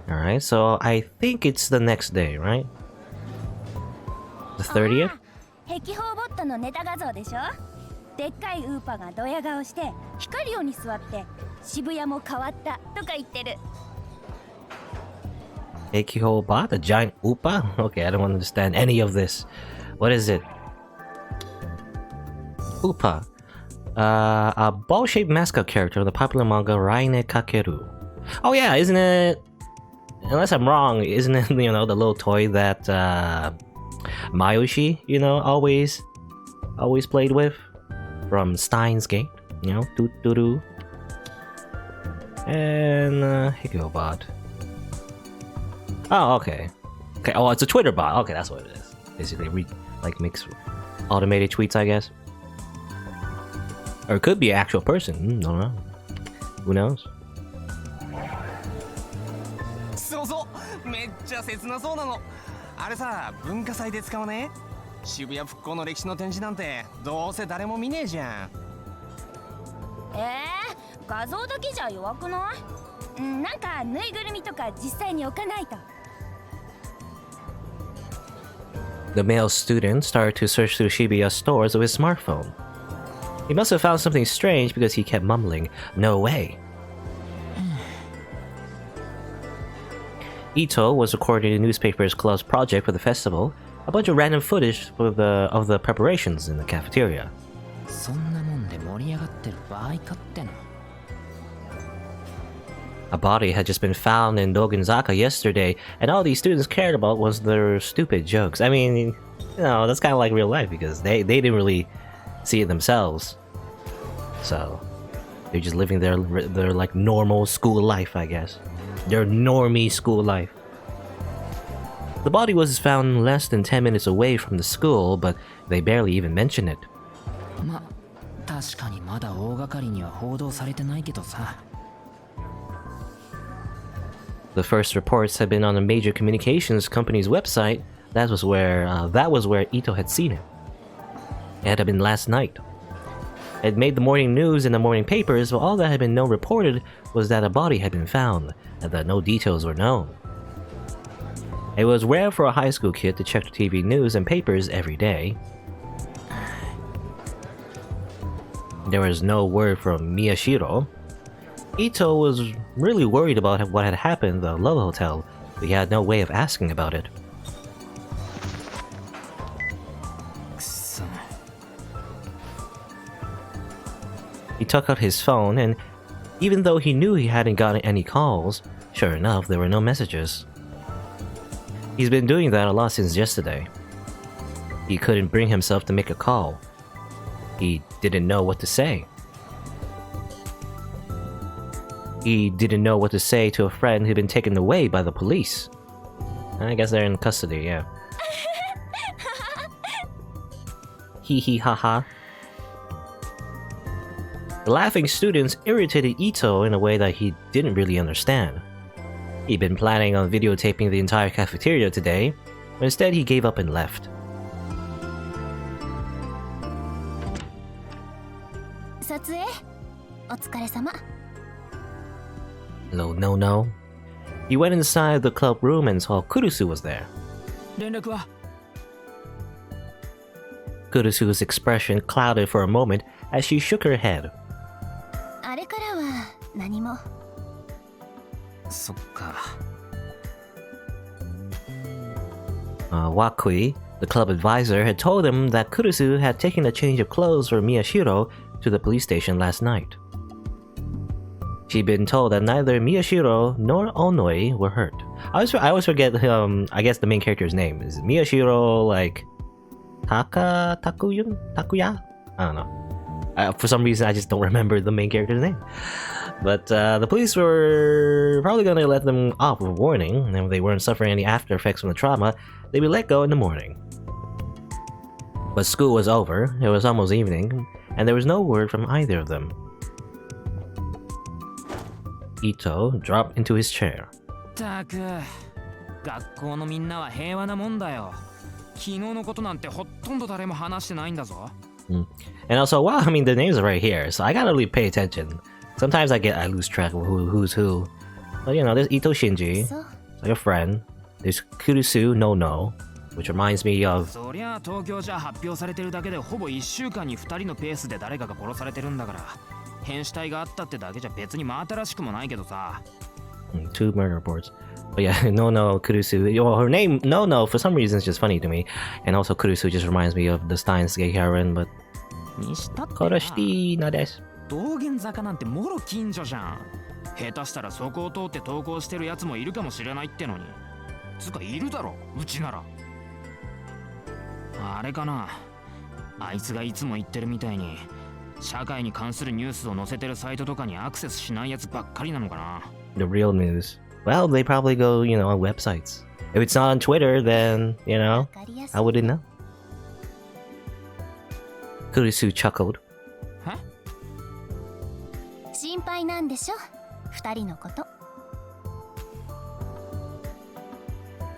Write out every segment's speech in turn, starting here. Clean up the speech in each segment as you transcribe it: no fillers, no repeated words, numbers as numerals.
Alright, so I think it's the next day, right? The 30th? 壁砲ボットのネタ画像でしょ。でっかいウーパがドヤ顔して光るように座って渋谷も変わったとか言ってる。Akihol bot? A giant Oopa? Okay, I don't understand any of this. What is it? Oopa. A ball-shaped mascot character of the popular manga Raine Kakeru. Oh yeah, isn't it... Unless I'm wrong, isn't it, you know, the little toy that Mayoshi, you know, always played with? From STEINS Gate, you know, doo-doo-doo. And Hikyo bot. Oh, okay. Okay, oh, it's a Twitter bot. Okay, that's what it is. Basically, makes automated tweets, I guess. Or it could be an actual person. Don't know. Who knows? そうそうめっちゃ切なそうなのあれさ文化祭で使うね渋谷復興の歴史の展示なんてどうせ誰も見ねえじゃん画像だけじゃ弱くない？なんかぬいぐるみとか実際に置かないと。The male student started to search through Shibuya stores with his smartphone. He must have found something strange because he kept mumbling, "No way." Ito was recording the newspaper's club's project for the festival, a bunch of random footage of the preparations in the cafeteria. A body had just been found in Dogenzaka yesterday, and all these students cared about was their stupid jokes. I mean, you know, that's kind of like real life because they didn't really see it themselves. So, they're just living their like normal school life, I guess. Their normie school life. The body was found less than 10 minutes away from the school, but they barely even mention it. The first reports had been on a major communications company's website. That was where Ito had seen it. It had been last night. It made the morning news in the morning papers, but all that had been reported was that a body had been found, and that no details were known. It was rare for a high school kid to check the TV news and papers every day. There was no word from Miyashiro. Ito was really worried about what had happened at the Love Hotel, but he had no way of asking about it. He took out his phone, and even though he knew he hadn't gotten any calls, sure enough, there were no messages. He's been doing that a lot since yesterday. He couldn't bring himself to make a call. He didn't know what to say. He didn't know what to say to a friend who'd been taken away by the police. I guess they're in custody, yeah. Hee hee ha ha. The laughing students irritated Ito in a way that he didn't really understand. He'd been planning on videotaping the entire cafeteria today, but instead he gave up and left. No. He went inside the club room and saw Kurusu was there. Kurusu's expression clouded for a moment as she shook her head. Wakui, the club advisor, had told him that Kurusu had taken a change of clothes for Miyashiro to the police station last night. She'd been told that neither Miyashiro nor Onoi were hurt. I always forget, I guess the main character's name. Is Miyashiro like Takuya? I don't know. For some reason, I just don't remember the main character's name. But the police were probably going to let them off with a warning, and if they weren't suffering any after effects from the trauma, they'd be let go in the morning. But school was over, it was almost evening, and there was no word from either of them. Ito dropped into his chair. And also, wow, I mean, the names are right here, so I gotta really pay attention Sometimes I lose track of who's who. But you know, there's Ito Shinji, そう like a friend. There's Kurusu no, which reminds me of そりゃ東京じゃ発表されてるだけでほぼ1週間に2人のペースで誰かが殺されてるんだから変死体があったってだけじゃ別に真新しくもないけどさ two murder reports. But yeah, no Kurusu. Well, her name no for some reason is just funny to me, and also Kurusu just reminds me of the STEINS gay heroine. But にしたってな Koroshiki nadesu. 道玄坂なんてもろ近所じゃん下手したらそこを通って投稿してるやつもいるかもしれないってのにつうかいるだろうちならあれかなあいつがいつも言ってるみたいに社会に関するニュースを載せてるサイトとかにアクセスしないやつばっかりなのかな The real news. Well, they probably go, you know, on websites. If it's not on Twitter, then, you know, わかりやすい I wouldn't know. Kurusu chuckled. は心配なんでしょ二人のこと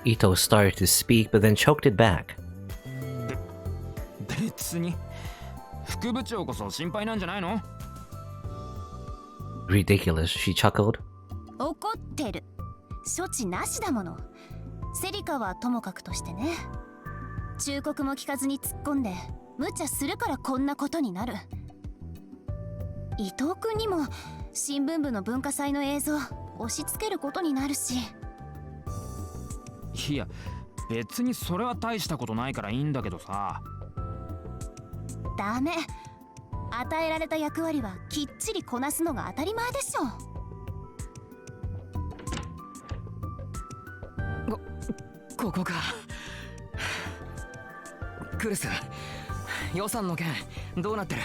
Ito started to speak, but then choked it back. 別に副部長こそ心配なんじゃないの Ridiculous, she chuckled. 怒ってる処置なしだものセリカはともかくとしてね忠告も聞かずに突っ込んで無茶するからこんなことになる伊藤君にも新聞部の文化祭の映像押し付けることになるしいや別にそれは大したことないからいいんだけどさダメ与えられた役割はきっちりこなすのが当たり前でしょここかクルス予算の件どうなってる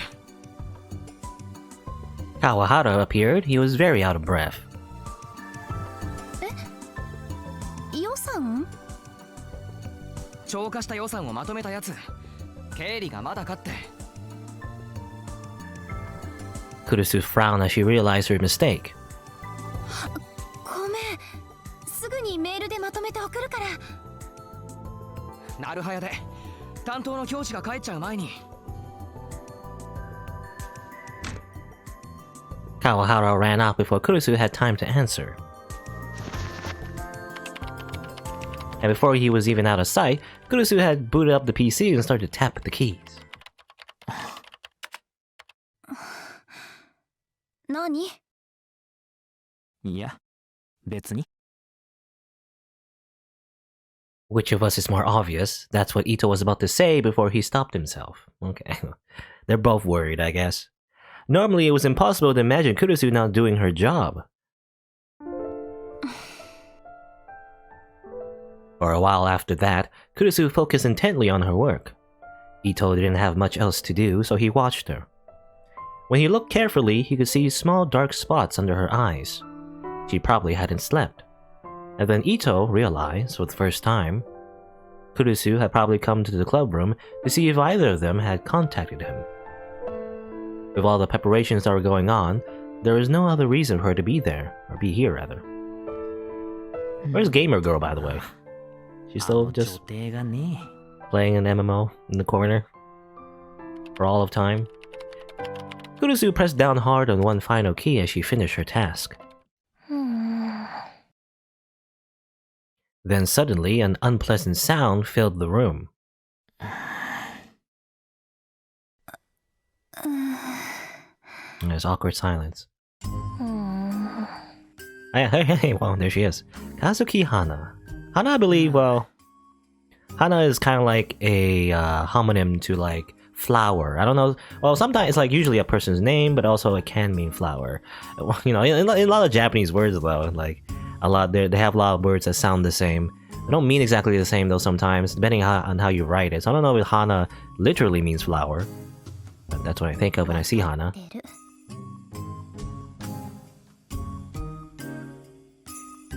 Kawahara appeared. He was very out of breath. 予算超過した予算をまとめたやつ経理がまだかって Kurusu frowned as she realized her mistake. ごめんすぐにメールでまとめて送るからなるはやで担当の教師が帰っちゃう前に Kawahara ran out before Kurusu had time to answer. And before he was even out of sight, Kurusu had booted up the PC and started to tap the keys. 何いや別に Which of us is more obvious? That's what Ito was about to say before he stopped himself. Okay. They're both worried, I guess. Normally, it was impossible to imagine Kurusu not doing her job. For a while after that, Kurusu focused intently on her work. Ito didn't have much else to do, so he watched her. When he looked carefully, he could see small dark spots under her eyes. She probably hadn't slept. And then Ito realized, for the first time, Kurusu had probably come to the club room to see if either of them had contacted him. With all the preparations that were going on, there was no other reason for her to be there, or be here rather. Where's Gamer Girl, by the way? She's still just 予定がね playing an MMO in the corner for all of time. Kurusu pressed down hard on one final key as she finished her task. Then suddenly, an unpleasant sound filled the room. There's awkward silence. Hey, well, there she is. Kazuki Hana. Hana, I believe, well... Hana is kind of like a homonym to, like, flower. I don't know. Well, sometimes it's, like, usually a person's name, but also it can mean flower. You know, in a lot of Japanese words, though, like, they have a lot of words that sound the same. They don't mean exactly the same, though, sometimes, depending on how you write it. So I don't know if Hana literally means flower. But that's what I think of when I see Hana.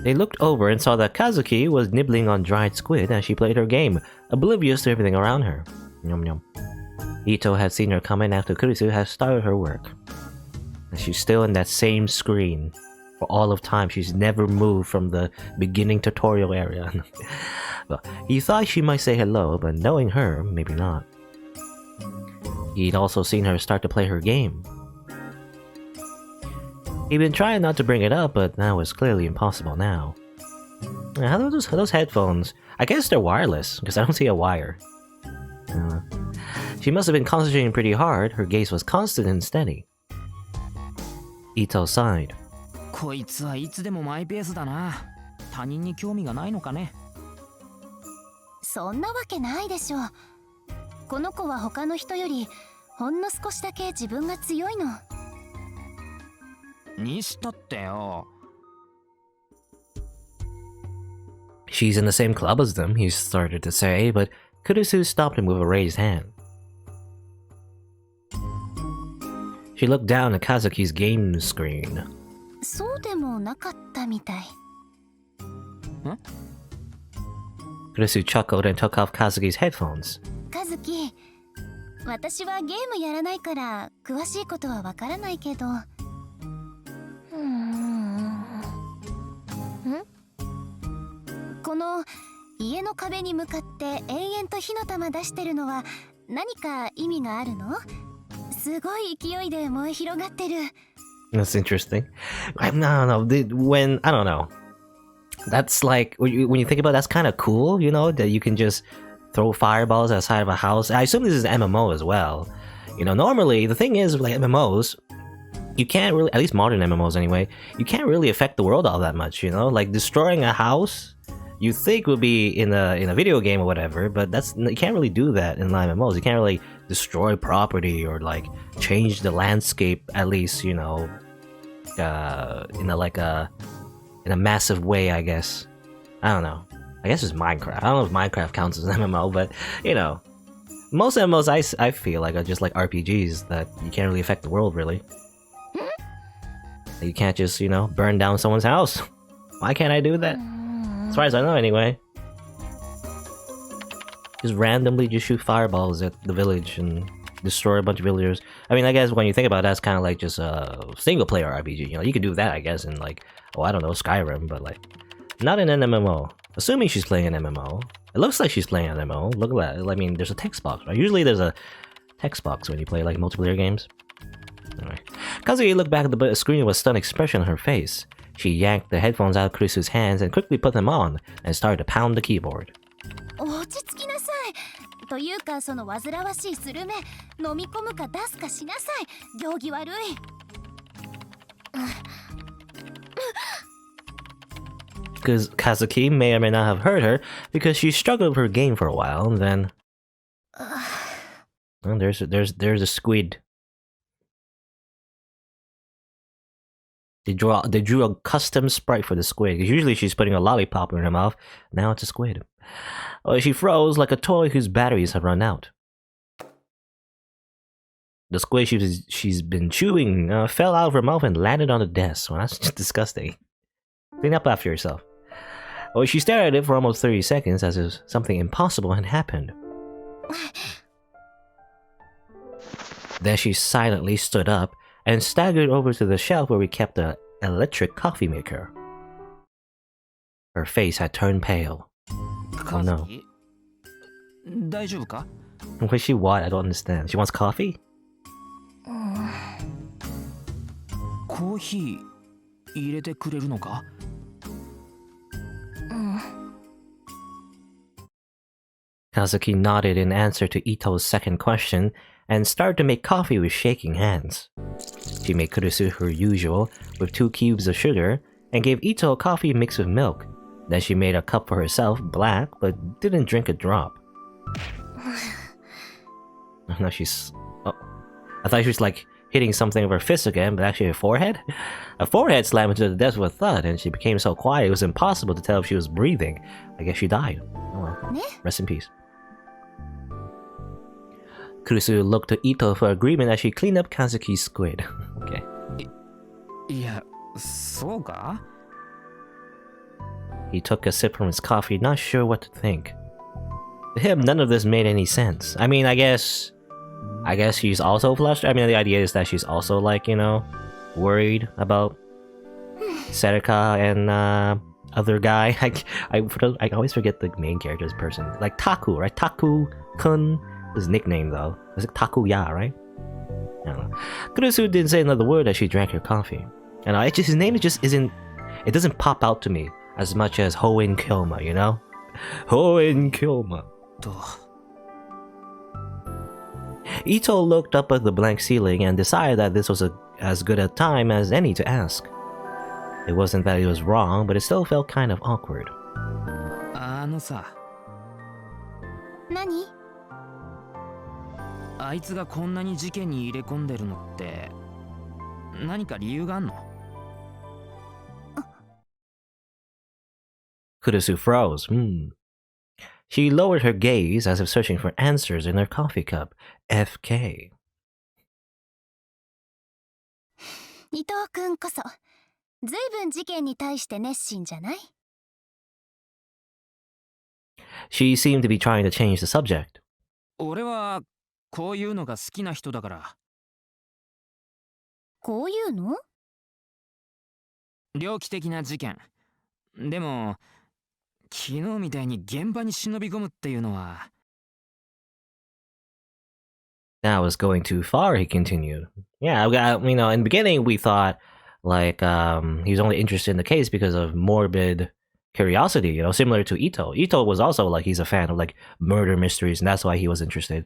They looked over and saw that Kazuki was nibbling on dried squid as she played her game, oblivious to everything around her. Yum yum. Ito had seen her come in after Kurusu had started her work. And she's still in that same screen. For all of time, she's never moved from the beginning tutorial area. Well, he thought she might say hello, but knowing her, maybe not. He'd also seen her start to play her game. He'd been trying not to bring it up, but that was clearly impossible now. How are those headphones? I guess they're wireless, because I don't see a wire. She must have been concentrating pretty hard. Her gaze was constant and steady. Ito sighed. こいつはいつでもマイペースだな。他人に興味がないのかね。そんなわけないでしょ。この子は他の人よりほんの少しだけ自分が強いの。にしたってよ。She's in the same club as them, he started to say, but Kurisu stopped him with a raised hand. She looked down at Kazuki's game screen. そうでもなかったみたい。Kurisu chuckled and took off Kazuki's headphones. カズキ、私はゲームやらないから詳しいことはわからないけど。この家の壁に向かって延々と火の玉出してるのは何か意味があるの？すごい勢いで燃え広がってる。That's interesting. I don't know. When I don't know. That's like when you think about it, that's kind of cool, you know, that you can just throw fireballs outside of a house. I assume this is an MMO as well. You know, normally the thing is like MMOs, you can't really, at least modern MMOs anyway, you can't really affect the world all that much. You know, like destroying a house, you think would be in a video game or whatever, but you can't really do that in live MMOs. You can't really destroy property or like change the landscape, at least, you know, in a massive way, I guess. I don't know. I guess it's Minecraft. I don't know if Minecraft counts as an MMO, but you know, most MMOs I feel like are just like RPGs that you can't really affect the world really. You can't just, you know, burn down someone's house. Why can't I do that? As far as I know, anyway. Just randomly just shoot fireballs at the village and destroy a bunch of villagers. I mean, I guess when you think about it, that's kind of like just a single-player RPG. You know, you could do that, I guess, in like, oh, I don't know, Skyrim, but like, not in an MMO. Assuming she's playing an MMO. It looks like she's playing an MMO. Look at that. I mean, there's a text box, right? Usually there's a text box when you play like multiplayer games. Anyway. Kazuki looked back at the screen with a stunned expression on her face. She yanked the headphones out of Kurisu's hands and quickly put them on and started to pound the keyboard. 落ち着きなさい。というかその煩わしいスルメ、飲み込むか出すかしなさい。行儀悪い。Because Kazuki may or may not have heard her because she struggled with her game for a while and then... Oh, there's a squid. They drew a custom sprite for the squid. Usually she's putting a lollipop in her mouth. Now it's a squid. Oh, she froze like a toy whose batteries have run out. The squid she's been chewing fell out of her mouth and landed on the desk. Well, that's just disgusting. Clean up after yourself. Oh, she stared at it for almost 30 seconds as if something impossible had happened. Then she silently stood up and staggered over to the shelf where we kept the electric coffee maker. Her face had turned pale. Oh no. 大丈夫か? What she want? I don't understand. She wants coffee? コーヒー入れてくれるのか? Kazuki nodded in answer to Ito's second question and started to make coffee with shaking hands. She made Kurisu her usual, with 2 cubes of sugar, and gave Ito a coffee mixed with milk. Then she made a cup for herself, black, but didn't drink a drop. Now she's... Oh. I thought she was like hitting something with her fist again, but actually her forehead? Her forehead slammed into the desk with a thud, and she became so quiet it was impossible to tell if she was breathing. I guess she died. Oh well. Rest in peace. Kurisu looked to Ito for agreement as she cleaned up Kazuki's squid. Okay. いや、そうか? He took a sip from his coffee, not sure what to think. To him, none of this made any sense. I mean, I guess she's also flushed. I mean, the idea is that she's also like, you know, worried about Serika and other guy. I always forget the main character's person. Like Taku, right? Taku-kun. His nickname though. Is it Takuya, right? I don't know. Kurisu didn't say another word as she drank her coffee. And his name just isn't. It doesn't pop out to me as much as Hoen Kyoma, you know? Hoen Kyoma. と Ito looked up at the blank ceiling and decided that this was as good a time as any to ask. It wasn't that he was wrong, but it still felt kind of awkward. あのさ、何？あいつがこんなに事件に入れ込んでるのって何か理由があんの？ Kurusu froze. She lowered her gaze as if searching for answers in her coffee cup. FK. 伊藤君こそずいぶん事件に対して熱心じゃない？ She seemed to be trying to change the subject. 俺はこういうのが好きな人だから。こういうの？猟奇的な事件。でも昨日みたいに現場に忍び込むっていうのは。 That was going too far, he continued. Yeah, in the beginning we thought, like, he was only interested in the case because of morbid curiosity, similar to Ito. Ito was also, like, he's a fan of, like, murder mysteries, and that's why he was interested.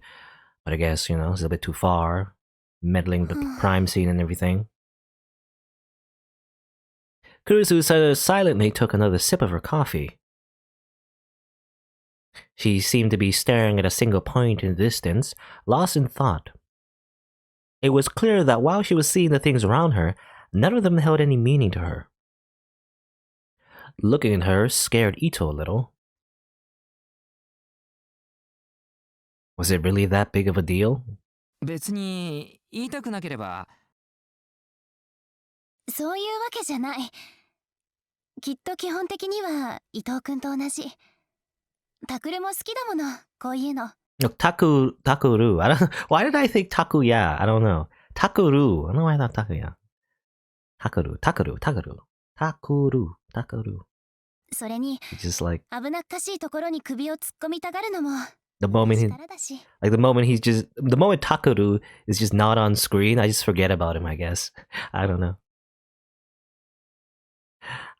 But I guess, it's a bit too far, meddling with the crime scene and everything. Kurusu silently took another sip of her coffee. She seemed to be staring at a single point in the distance, lost in thought. It was clear that while she was seeing the things around her, none of them held any meaning to her. Looking at her scared Ito a little. Was it really that big of a deal? 別に言いたくなければ。そういうわけじゃない。きっと基本的には伊藤君と同じ。タクルも好きだもの、こういうの。No, Takuru. Why did I think Takuya? I don't know. Takuru. I don't know why I thought Takuya. Takuru. それに、 It's just like 危なっかしいところに首を突っ込みたがるのも。 the moment he, 力だし。 like the moment Takuru is just not on screen, I just forget about him, I guess. I don't know.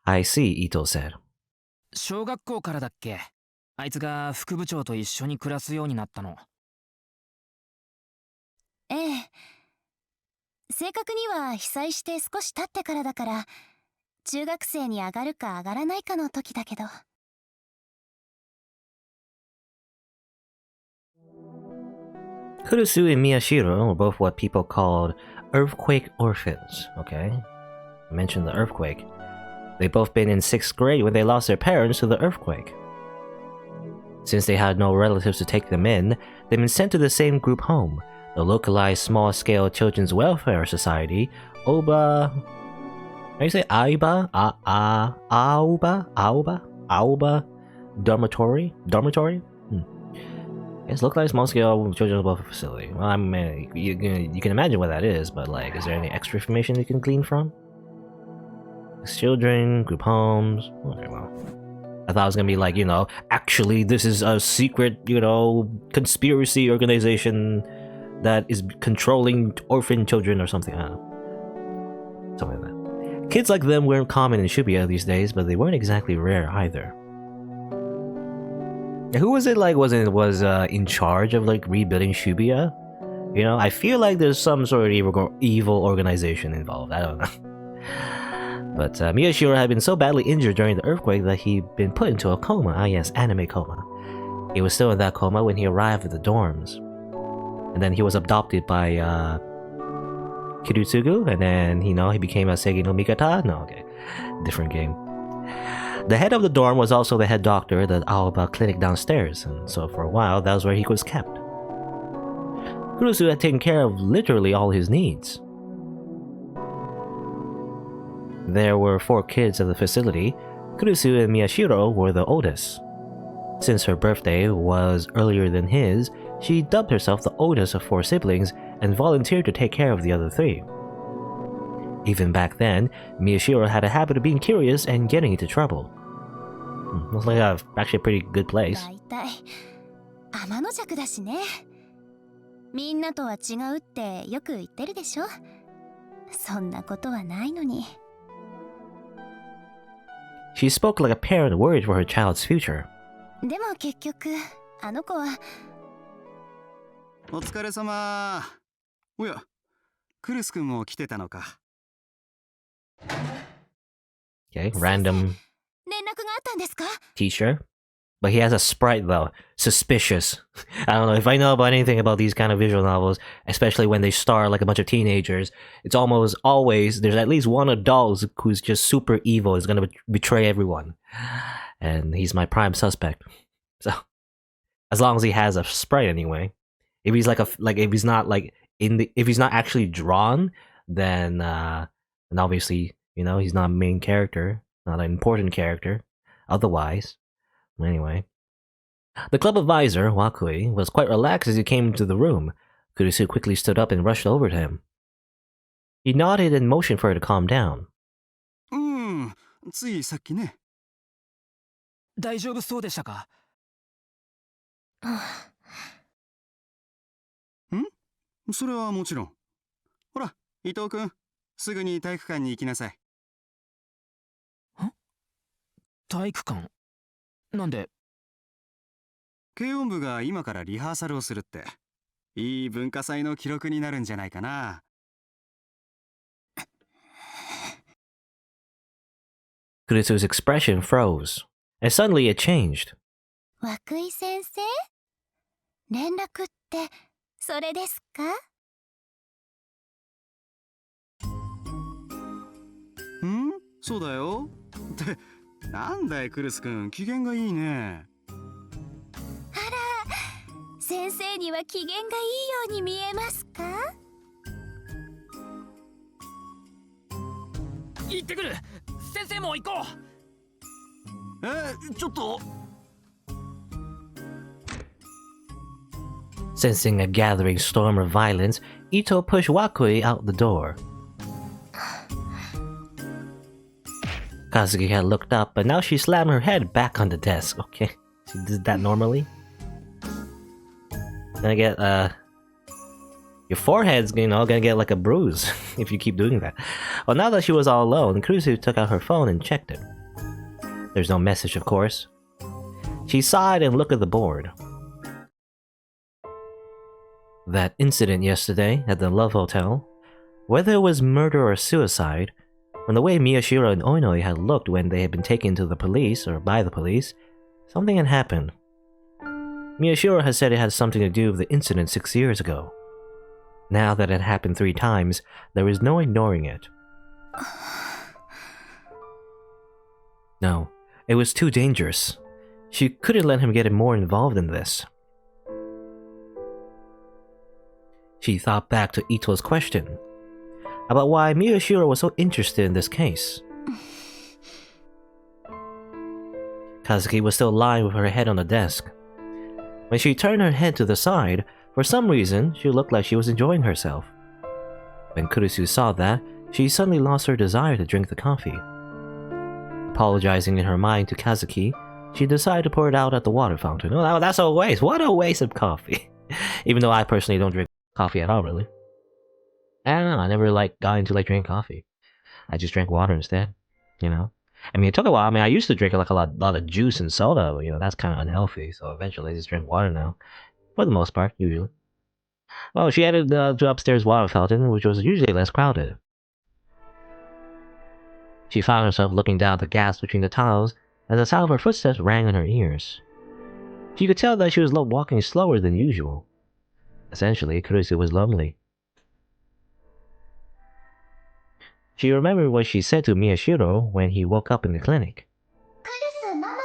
I see, Ito said. 小学校からだっけ？あいつが副部長と一緒に暮らすようになったの。ええ。正確には被災して少し経ってからだから、中学生に上がるか上がらないかの時だけど。Kurusu and Miyashiro were both what people called earthquake orphans, okay? I mentioned the earthquake. They'd both been in 6th grade when they lost their parents to the earthquake. Since they had no relatives to take them in, they'd been sent to the same group home, the localized small-scale children's welfare society, Oba... How do you say Aiba? Aoba? Dormitory? It's localized small-scale children's welfare facility. Well, I mean, you can imagine what that is, but like, is there any extra information you can glean from? Children, group homes. Okay, well, I thought it was gonna be like, actually, this is a secret, conspiracy organization that is controlling orphan children or something. I don't know. Something like that. Kids like them weren't common in Shibuya these days, but they weren't exactly rare either. Who was it like was in charge of like rebuilding Shibuya? I feel like there's some sort of evil organization involved. I don't know. But Miyashiro had been so badly injured during the earthquake that he'd been put into a coma. Ah yes, anime coma. He was still in that coma when he arrived at the dorms. And then he was adopted by Kirutsugu, and then, he became a Seigi no Mikata? No, okay. Different game. The head of the dorm was also the head doctor at the Aoba clinic downstairs, and so for a while, that was where he was kept. Kurusu had taken care of literally all his needs. There were 4 kids at the facility. Kurusu and Miyashiro were the oldest. Since her birthday was earlier than his, she dubbed herself the oldest of 4 siblings and volunteered to take care of the other 3. Even back then, Miyashiro had a habit of being curious and getting into trouble. Looks like actually a pretty good place. だいたい天の弱だしね。みんなとは違うってよく言ってるでしょ。そんなことはないのに。She spoke like a parent worried for her child's future. でも結局あの子はお疲れ様。おや、クルス君も来てたのか。Okay, random 連絡があったんですか？ teacher. But he has a sprite though. Suspicious. I don't know if I know about anything about these kind of visual novels, especially when they star like a bunch of teenagers. It's almost always there's at least one adult who's just super evil, is gonna betray everyone, and he's my prime suspect. So, as long as he has a sprite anyway. If he's if he's not like if he's not actually drawn, then obviously he's not a main character, not an important character. Otherwise. Anyway, the club advisor, Wakui, was quite relaxed as he came into the room. Kurisu quickly stood up and rushed over to him. He nodded and motioned for her to calm down. ついさっきね。大丈夫そうでしたか？それはもちろん。ほら、伊藤君、すぐに体育館に行きなさい。体育館なんで？軽音部が今からリハーサルをするって。いい文化祭の記録になるんじゃないかな。Kurisu's expression froze, and suddenly it changed. 涌井先生？連絡ってそれですか？そうだよ。ってなんだいクルス君、機嫌がいいね。先生には機嫌がいいように見えますか？行ってくる。先生も行こう。ちょっと。Sensing a gathering storm of violence, Ito pushed Wakui out the door. Kazuki had looked up, but now she slammed her head back on the desk. Okay, she did that normally. Gonna get your forehead's gonna get like a bruise if you keep doing that. Well, now that she was all alone, Kurisu took out her phone and checked it. There's no message, of course. She sighed and looked at the board. That incident yesterday at the Love Hotel, whether it was murder or suicide, from the way Miyashiro and Oinoi had looked when they had been taken to the police or by the police, something had happened. Miyashiro had said it had something to do with the incident 6 years ago. Now that it happened 3 times, there is no ignoring it. No, it was too dangerous. She couldn't let him get more involved in this. She thought back to Ito's question about why Miyashiro was so interested in this case. Kazuki was still lying with her head on the desk. When she turned her head to the side, for some reason, she looked like she was enjoying herself. When Kurisu saw that, she suddenly lost her desire to drink the coffee. Apologizing in her mind to Kazuki, she decided to pour it out at the water fountain. Oh, that's a waste! What a waste of coffee! Even though I personally don't drink coffee at all, really. I don't know, I never got into drinking coffee. I just drank water instead, I mean, it took a while. I mean, I used to drink a lot of juice and soda, but, that's kind of unhealthy, so eventually I just drink water now. For the most part, usually. Well, she headed to upstairs water fountain, which was usually less crowded. She found herself looking down the gas between the tiles as the sound of her footsteps rang in her ears. She could tell that she was walking slower than usual. Essentially, Kurisu was lonely. She remembered what she said to Miyashiro when he woke up in the clinic. クルスママ、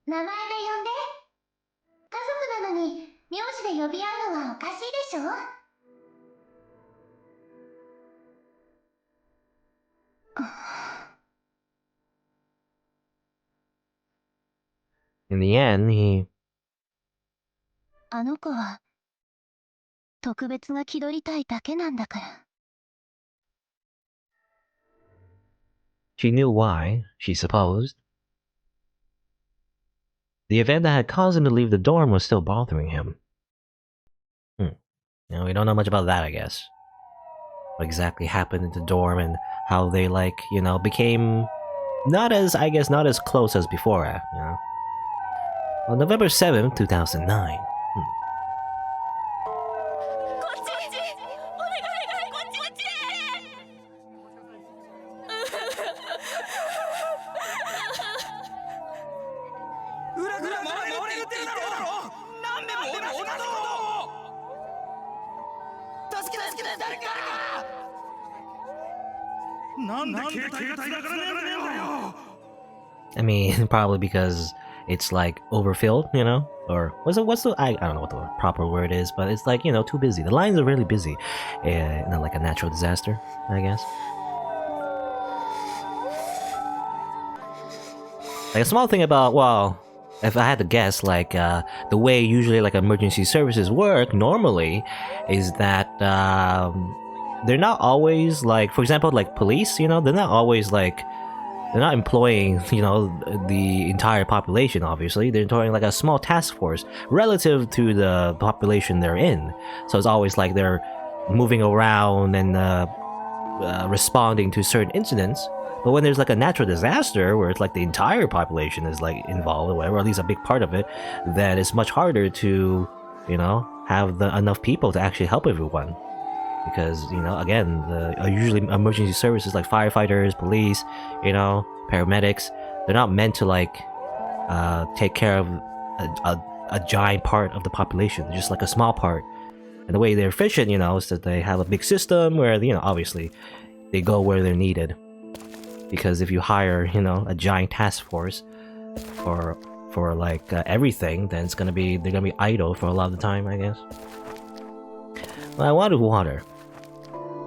名前で呼んで。家族なのに名字で呼び合うのはおかしいでしょ？ In the end, he... あの子は特別が気取りたいだけなんだから。 She knew why, she supposed. The event that had caused him to leave the dorm was still bothering him. We don't know much about that, I guess. What exactly happened in the dorm and how they, became not as, I guess, not as close as before, you know. On November 7th, 2009. なんで携帯が繋がらねえんだよ。 I mean, probably because it's like overfilled, you know, or what's the I don't know what the proper word is, but it's like, you know, too busy. The lines are really busy, not like a natural disaster, I guess. Like a small thing about, well, if I had to guess, like the way usually like emergency services work normally is that they're not always like, for example, like police, you know, they're not always like, they're not employing, you know, the entire population, obviously. They're employing like a small task force relative to the population they're in. So it's always like they're moving around and responding to certain incidents. But when there's like a natural disaster where it's like the entire population is like involved or whatever, or at least a big part of it, then it's much harder to, you know, have enough people to actually help everyone. Because, you know, again, usually emergency services like firefighters, police, you know, paramedics, they're not meant to like take care of a giant part of the population, just like a small part. And the way they're efficient, you know, is that they have a big system where, you know, obviously they go where they're needed. Because if you hire, you know, a giant task force for like everything, then they're gonna be idle for a lot of the time, I guess. Well, I wanted water.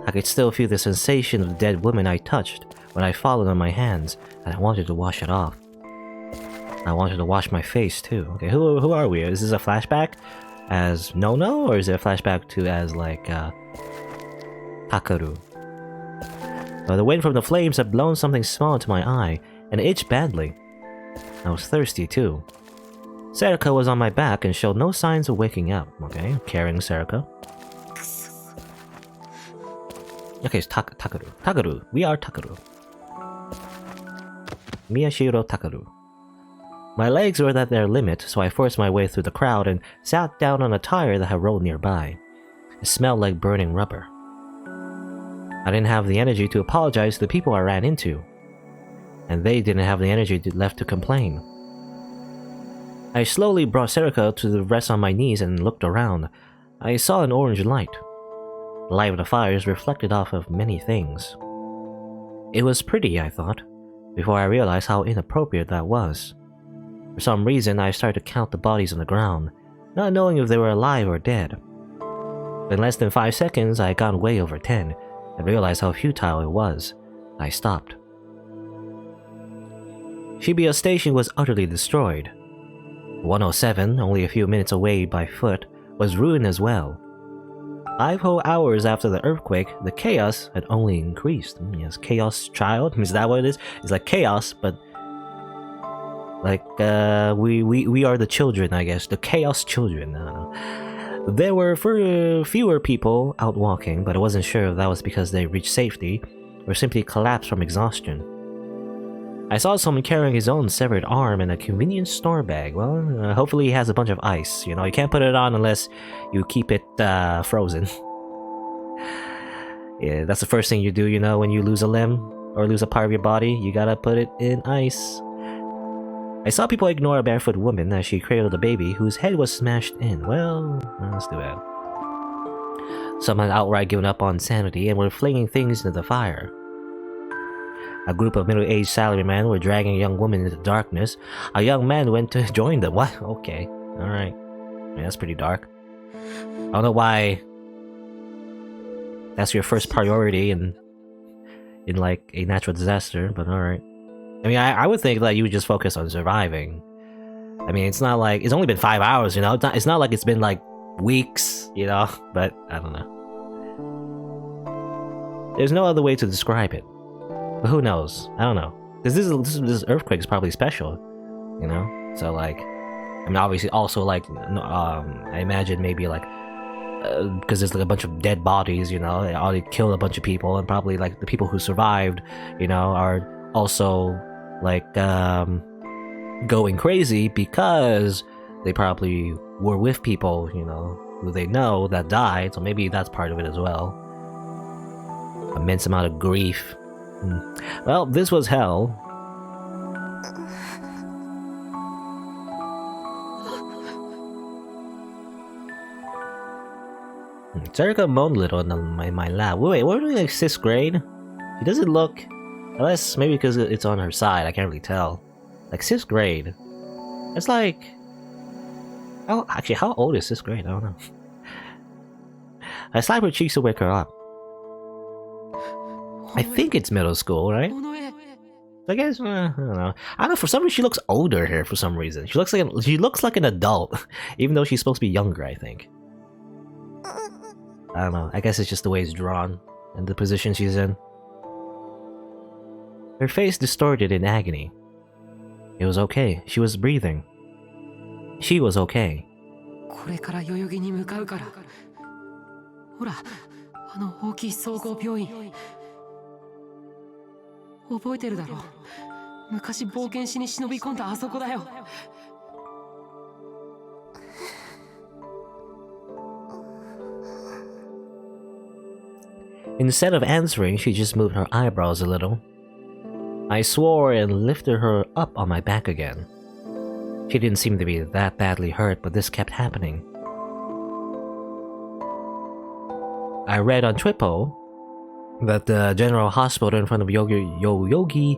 I could still feel the sensation of the dead woman I touched when I fallen on my hands, and I wanted to wash it off. I wanted to wash my face too. Okay, who are we? Is this a flashback as Nono, or is it a flashback to as like Takaru? The wind from the flames had blown something small into my eye, and it itched badly. I was thirsty too. Serika was on my back and showed no signs of waking up. Okay, carrying Serika. Okay, it's Takaru. Takaru. We are Takaru. Miyashiro Takaru. My legs were at their limit, so I forced my way through the crowd and sat down on a tire that had rolled nearby. It smelled like burning rubber. I didn't have the energy to apologize to the people I ran into, and they didn't have the energy left to complain. I slowly brought Serika to the rest on my knees and looked around. I saw an orange light. The light of the fires reflected off of many things. It was pretty, I thought, before I realized how inappropriate that was. For some reason, I started to count the bodies on the ground, not knowing if they were alive or dead. In less than 5 seconds, I had gone way over 10, and realized how futile it was. I stopped. Shibuya Station was utterly destroyed. 107, only a few minutes away by foot, was ruined as well. 5 whole hours after the earthquake, the chaos had only increased. Yes, chaos child? Is that what it is? It's like chaos, but like we are the children, I guess. The chaos children. I don't know. There were fewer people out walking, but I wasn't sure if that was because they reached safety or simply collapsed from exhaustion. I saw someone carrying his own severed arm in a convenient store bag. Well, hopefully he has a bunch of ice. You know, you can't put it on unless you keep it frozen. Yeah, that's the first thing you do, you know, when you lose a limb or lose a part of your body. You gotta put it in ice. I saw people ignore a barefoot woman as she cradled a baby whose head was smashed in. Well, that's too bad. Some had outright given up on sanity and were flinging things into the fire. A group of middle-aged salarymen were dragging a young woman into darkness. A young man went to join them. What? Okay. Alright. Yeah, that's pretty dark. I don't know why that's your first priority in like a natural disaster, but alright. I mean, I would think that you would just focus on surviving. I mean, it's not like... It's only been 5 hours, you know? It's not like it's been like weeks, you know? But, I don't know. There's no other way to describe it. But who knows? I don't know. This this earthquake is probably special, you know? So like, I mean, obviously also like, I imagine maybe like, because there's like a bunch of dead bodies, you know? They already killed a bunch of people, and probably like the people who survived, you know, are also like going crazy because they probably were with people, you know, who they know that died, so maybe that's part of it as well. Immense amount of grief. Well, this was hell. Sarika moaned a little in my lap. Wait, we're doing like 6th grade? She doesn't look... Unless, maybe because it's on her side, I can't really tell. Like 6th grade. It's like... Oh, actually, how old is 6th grade? I don't know. I slapped her cheeks to wake her up. I think it's middle school, right? I guess, I don't know. I don't know, for some reason she looks older here for some reason. She looks like an adult, even though she's supposed to be younger, I think. I don't know, I guess it's just the way it's drawn, and the position she's in. Her face distorted in agony. It was okay, she was breathing. She was okay. これから代々木に向かうから。ほら、あの大きい総合病院。覚えてるだろう。昔冒険しに忍び込んだあそこだよ。Instead of answering, she just moved her eyebrows a little. I swore and lifted her up on my back again. She didn't seem to be that badly hurt, but this kept happening. I read on Twipo that the general hospital in front of Yoyogi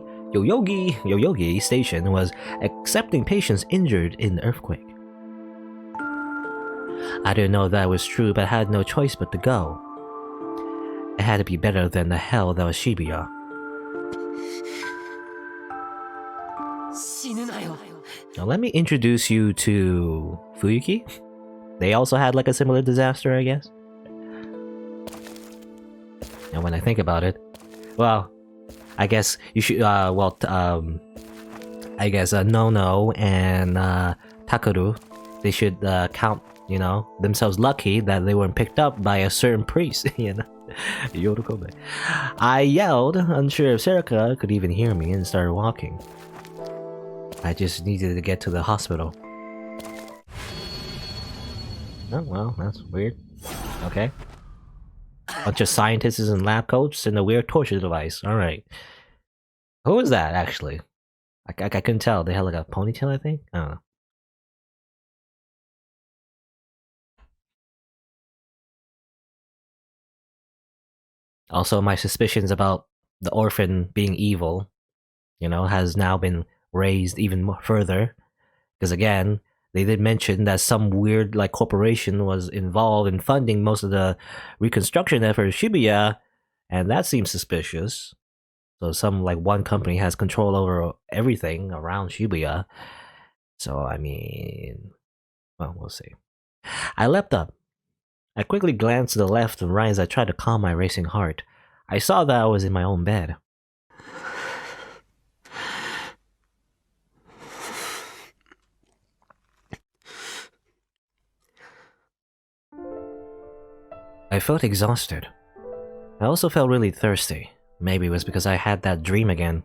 Station was accepting patients injured in the earthquake. I didn't know that was true, but I had no choice but to go. It had to be better than the hell that was Shibuya. 死ぬなよ。 Now let me introduce you to Fuyuki. They also had like a similar disaster, I guess. And when I think about it, well, I guess you should, I guess Nono and Takeru, they should count, you know, themselves lucky that they weren't picked up by a certain priest, you know. I yelled, unsure if Sarika could even hear me, and started walking. I just needed to get to the hospital. Oh, well, that's weird. Okay. Bunch of scientists and lab coats and a weird torture device. Alright. Who is that, actually? I couldn't tell. They had like a ponytail, I think? I don't know. Also, my suspicions about the orphan being evil, you know, has now been raised even more further. Because again, they did mention that some weird like corporation was involved in funding most of the reconstruction effort of Shibuya, and that seems suspicious. So some like one company has control over everything around Shibuya. So I mean, well, we'll see. I leapt up. I quickly glanced to the left and right as I tried to calm my racing heart. I saw that I was in my own bed. I felt exhausted. I also felt really thirsty. Maybe it was because I had that dream again.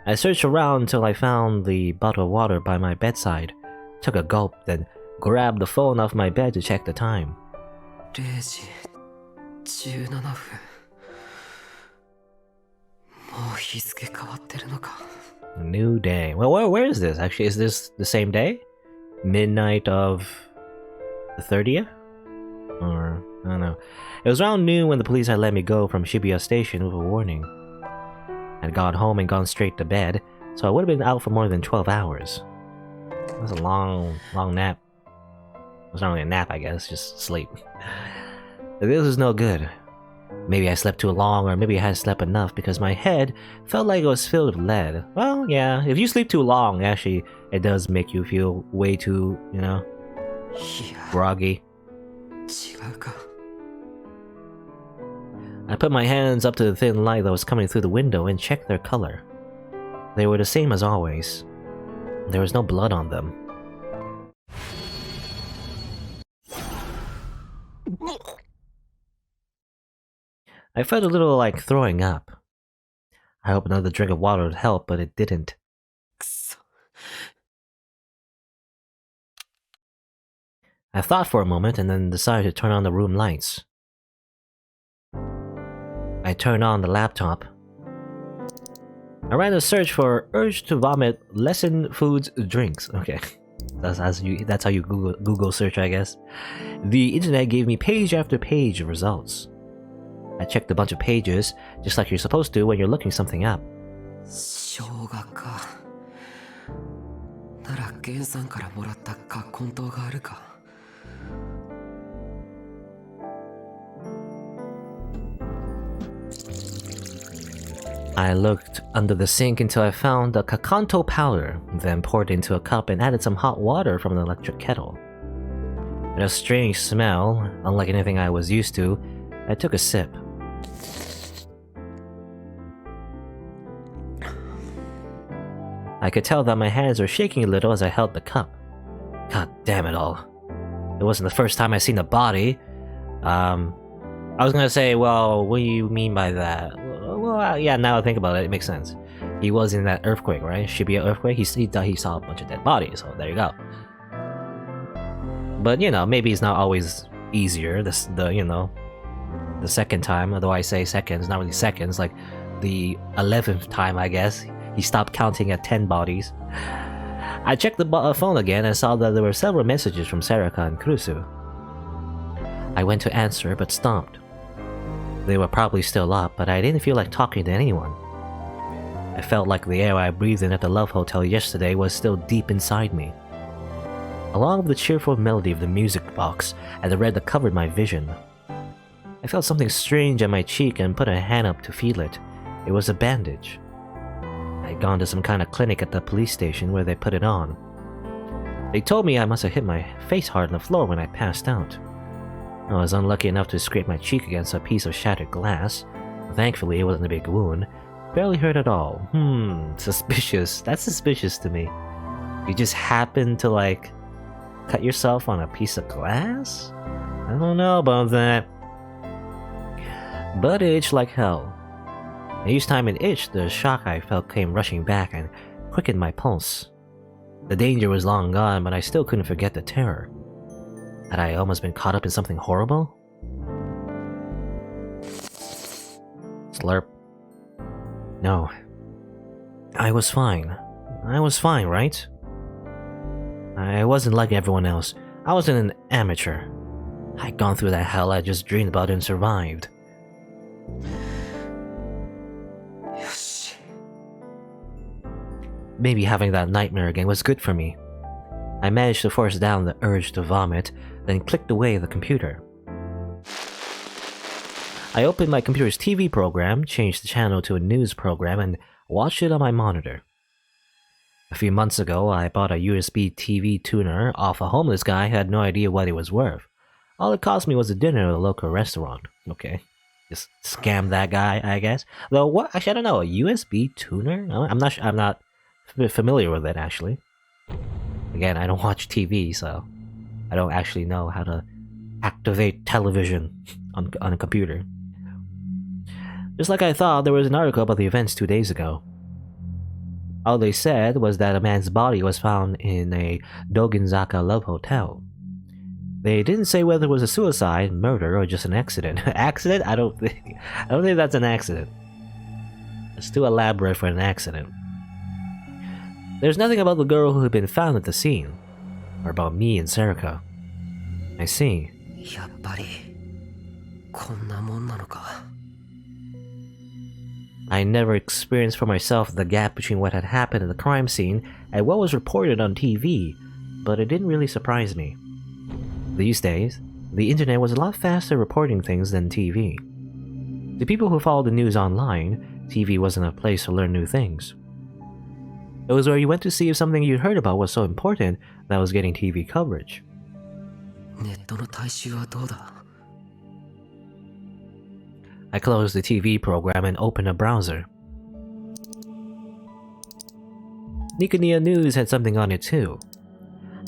I searched around until I found the bottle of water by my bedside, took a gulp, then grabbed the phone off my bed to check the time. 0時17分。もう日付変わってるのか。 New day. Well, where is this? Actually, is this the same day? Midnight of the 30th? Or, I don't know. It was around noon when the police had let me go from Shibuya Station with a warning. I'd got home and gone straight to bed, so I would have been out for more than 12 hours. It was a long nap. It was not really a nap, I guess, just sleep. But this was no good. Maybe I slept too long, or maybe I hadn't slept enough because my head felt like it was filled with lead. Well, yeah, if you sleep too long, actually, it does make you feel way too, you know, groggy. 違うか。 I put my hands up to the thin light that was coming through the window and checked their color. They were the same as always. There was no blood on them. I felt a little like throwing up. I hope another drink of water would help, but it didn't. くそ I thought for a moment and then decided to turn on the room lights. I turned on the laptop. I ran a search for urge to vomit, lessen foods, drinks. Okay, that's how you Google search, I guess. The internet gave me page after page of results. I checked a bunch of pages, just like you're supposed to when you're looking something up. 生姜かなら源さんからもらった葛根湯があるか I looked under the sink until I found the Kakanto powder, then poured it into a cup and added some hot water from an electric kettle. It had a strange smell, unlike anything I was used to. I took a sip. I could tell that my hands were shaking a little as I held the cup. God damn it all. It wasn't the first time I seen a body. I was gonna say, well, what do you mean by that? Well, yeah, now I think about it, it makes sense. He was in that earthquake, right? Shibuya earthquake. He saw a bunch of dead bodies, so there you go. But you know, maybe it's not always easier. The second time, although I say seconds, not really seconds, like the 11th time, I guess, he stopped counting at 10 bodies. I checked the phone again and saw that there were several messages from Serika and Kurusu. I went to answer but stopped. They were probably still up, but I didn't feel like talking to anyone. I felt like the air I breathed in at the Love Hotel yesterday was still deep inside me. Along with the cheerful melody of the music box and the red that covered my vision, I felt something strange on my cheek and put a hand up to feel it. It was a bandage. I had gone to some kind of clinic at the police station where they put it on. They told me I must have hit my face hard on the floor when I passed out. I was unlucky enough to scrape my cheek against a piece of shattered glass. Thankfully, it wasn't a big wound. Barely hurt at all. Suspicious. That's suspicious to me. You just happened to, like, cut yourself on a piece of glass? I don't know about that. But it itched like hell. And each time it itched, the shock I felt came rushing back and quickened my pulse. The danger was long gone, but I still couldn't forget the terror. Had I almost been caught up in something horrible? Slurp. No. I was fine. I was fine, right? I wasn't like everyone else. I wasn't an amateur. I'd gone through that hell I just dreamed about and survived. Maybe having that nightmare again was good for me. I managed to force down the urge to vomit, then clicked away the computer. I opened my computer's TV program, changed the channel to a news program, and watched it on my monitor. A few months ago, I bought a USB TV tuner off a homeless guy who had no idea what it was worth. All it cost me was a dinner at a local restaurant. Okay. Just scam that guy, I guess. Though, what? Actually, I don't know. A USB tuner? I'm not familiar with it, actually. Again, I don't watch TV, so I don't actually know how to activate television on a computer. Just like I thought, there was an article about the events 2 days ago. All they said was that a man's body was found in a Dogenzaka Love Hotel. They didn't say whether it was a suicide, murder, or just an accident. Accident? I don't think that's an accident. It's too elaborate for an accident. There's nothing about the girl who had been found at the scene, or about me and Serika. I see. やっぱりこんなもんなのか I never experienced for myself the gap between what had happened at the crime scene and what was reported on TV, but it didn't really surprise me. These days, the internet was a lot faster reporting things than TV. To people who followed the news online, TV wasn't a place to learn new things. It was where you went to see if something you heard about was so important that was getting TV coverage. ネットの大衆はどうだ I closed the TV program and opened a browser. Nikoniya News had something on it too.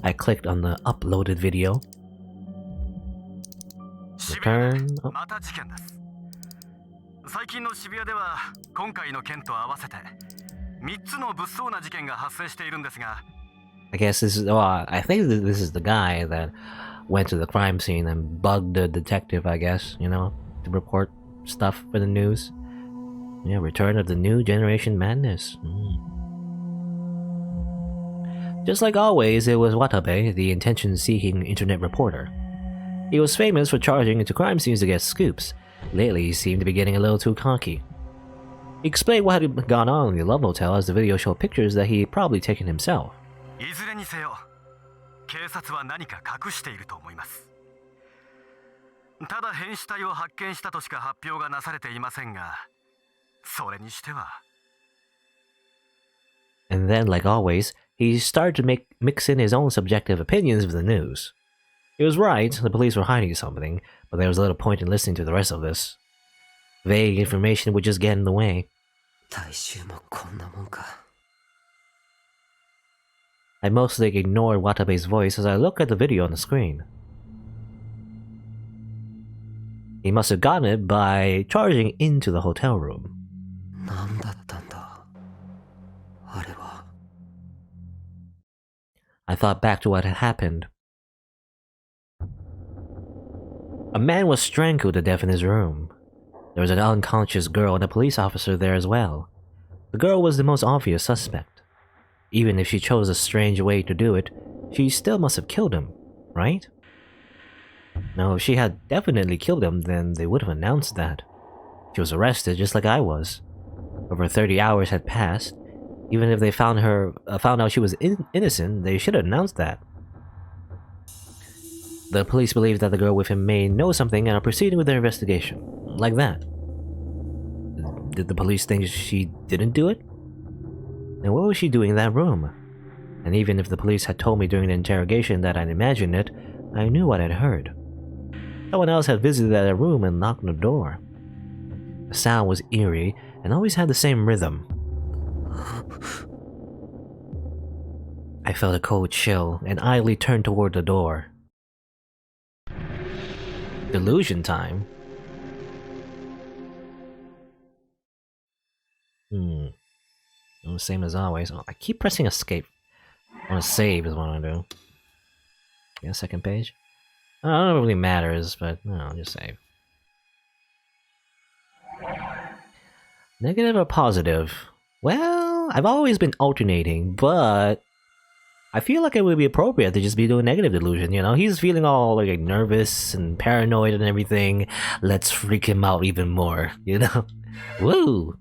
I clicked on the uploaded video. Return. Oh. 最近の渋谷では今回の件と合わせて3つの物騒な事件が発生しているんですが、 I guess this is. Well, I think this is the guy that went to the crime scene and bugged the detective. I guess, you know, to report stuff for the news. Yeah, return of the new generation madness. Just like always, it was Watabe, the attention-seeking internet reporter. He was famous for charging into crime scenes to get scoops. Lately, he seemed to be getting a little too cocky. He explained what had gone on in the Love Motel as the video showed pictures that he had probably taken himself. いずれにせよ警察は何か隠していると思います。ただ変死体を発見したとしか発表がなされていませんが、それにしては。 And then, like always, he started to mix in his own subjective opinions with the news. He was right, the police were hiding something, but there was little point in listening to the rest of this. Vague information would just get in the way. 大衆もこんなもんか。I mostly ignored Watabe's voice as I looked at the video on the screen. He must have gotten it by charging into the hotel room. なんだったんだあれは。 I thought back to what had happened. A man was strangled to death in his room. There was an unconscious girl and a police officer there as well. The girl was the most obvious suspect. Even if she chose a strange way to do it, she still must have killed him, right? Now, if she had definitely killed him, then they would have announced that. She was arrested just like I was. Over 30 hours had passed. Even if they found out she was innocent, they should have announced that. The police believe that the girl with him may know something and are proceeding with their investigation. Like that. Did the police think she didn't do it? And what was she doing in that room? And even if the police had told me during the interrogation that I'd imagined it, I knew what I'd heard. Someone else had visited that room and knocked on the door. The sound was eerie and always had the same rhythm. I felt a cold chill and idly turned toward the door. Delusion time? The same as always. Oh, I keep pressing escape. I want to save is what I do. Yeah, second page. I don't know if it really matters, but no, I'll just save. Negative or positive? Well, I've always been alternating, but I feel like it would be appropriate to just be doing negative delusion, you know? He's feeling all like nervous and paranoid and everything. Let's freak him out even more, you know? Woo!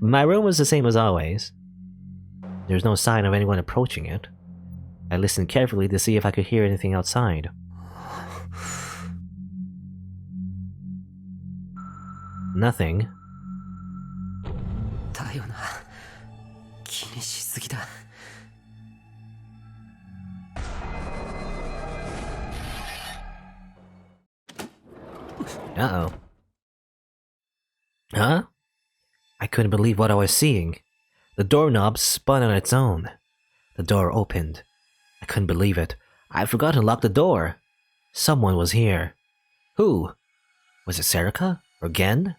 My room was the same as always. There's no sign of anyone approaching it. I listened carefully to see if I could hear anything outside. Nothing. だよな。気にしすぎだ。Uh-oh. Huh? I couldn't believe what I was seeing. The doorknob spun on its own. The door opened. I couldn't believe it. I forgot to lock the door. Someone was here. Who? Was it Serica? Or Gen?